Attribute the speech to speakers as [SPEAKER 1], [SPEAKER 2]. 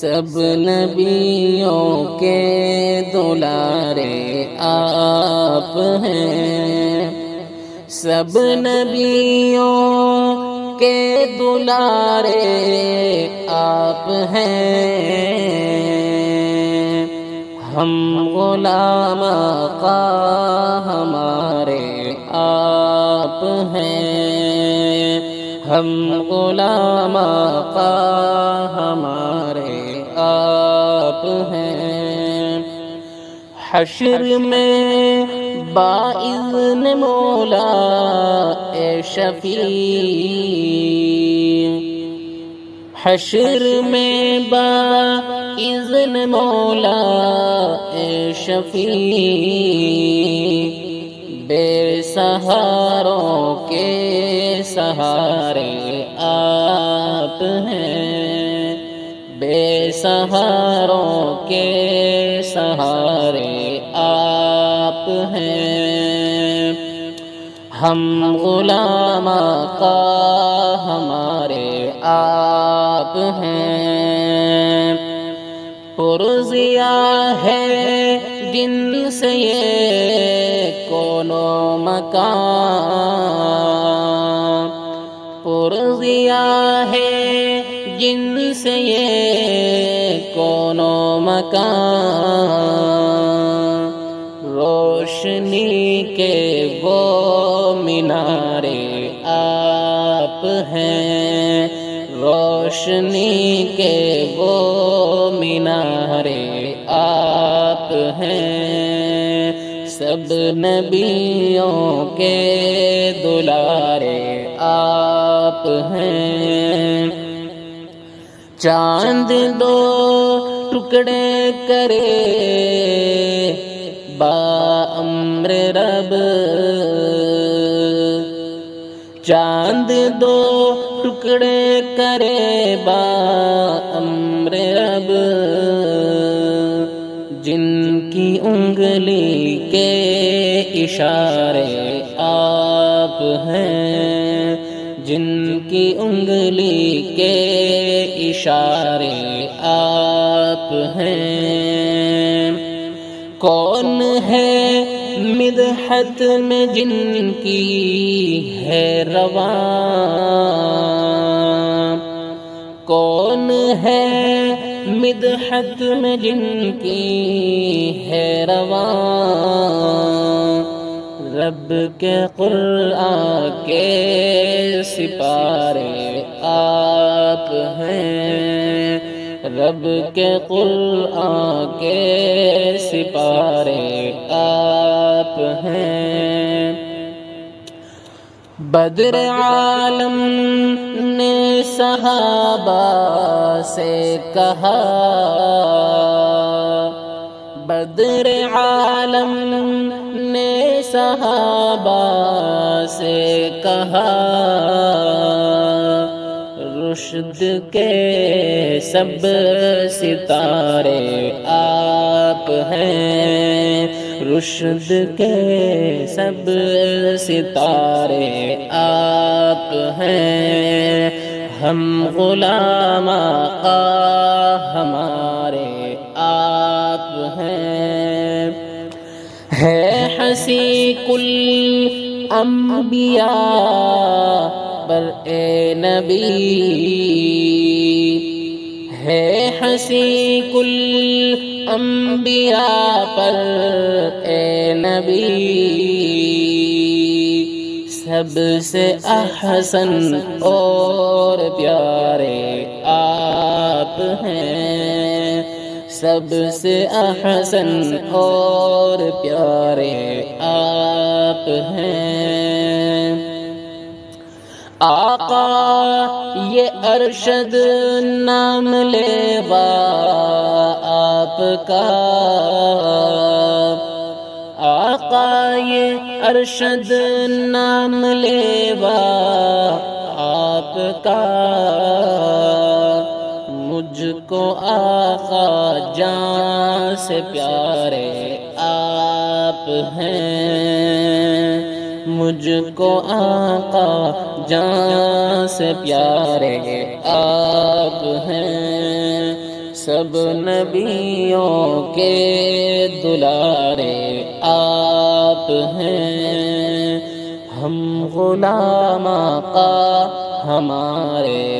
[SPEAKER 1] سب نبیوں کے دلارے آپ ہیں، سب نبیوں کے دلارے آپ ہیں، ہم غلام آقا ہمارے آپ ہیں، ہم غلام آقا ہمارے آپ ہیں۔ حشر میں باذن مولا اے شفیع، حشر میں باذن مولا اے شفیع، بے سہاروں کے سہارے آپ ہیں، بے سہاروں کے سہارے آپ ہیں، ہم غلام آقا ہمارے آپ ہیں۔ پرزیا ہے جن سے یہ کون و مکان، پرزیا ہے جن سے یہ کون و مکان، روشنی کے وہ مینارے آپ ہیں، روشنی کے وہ مینارے آپ ہیں، سب نبیوں کے دلارے آپ ہیں۔ چاند دو ٹکڑے کرے با امر رب، چاند دو ٹکڑے کرے با امر رب، جن کی انگلی کے اشارے آپ ہیں، جن کی انگلی کے اشارے آپ ہیں، کون ہے مدحت میں جن کی ہے رواں، کون ہے مدحت میں جن کی ہے رواں، رب کے قرآن کے سپارے آپ ہیں، رب کے قرآن کے سپارے آپ ہیں۔ بدر عالم نے صحابہ سے کہا، بدر عالم نے صحابہ سے کہا، رشد کے سب ستارے آپ ہیں، رشد کے سب ستارے آپ ہیں، ہم غلام آقا ہمارے آپ ہیں۔ ہے ہنسی کل انبیاء پر اے نبی، ہے ہنسی کل انبیاء پر اے نبی، سب سے احسن اور پیارے آپ ہیں، سب سے احسن اور پیارے آپ ہیں۔ آقا یہ ارشد نام لیوا آپ کا، آقا یہ ارشد نام لیوا آپ کا، مجھ کو آقا جان سے پیارے آپ ہیں، مجھ کو آقا جان سے پیارے آپ ہیں، سب نبیوں کے دلارے آپ ہیں، ہم غلام آقا ہمارے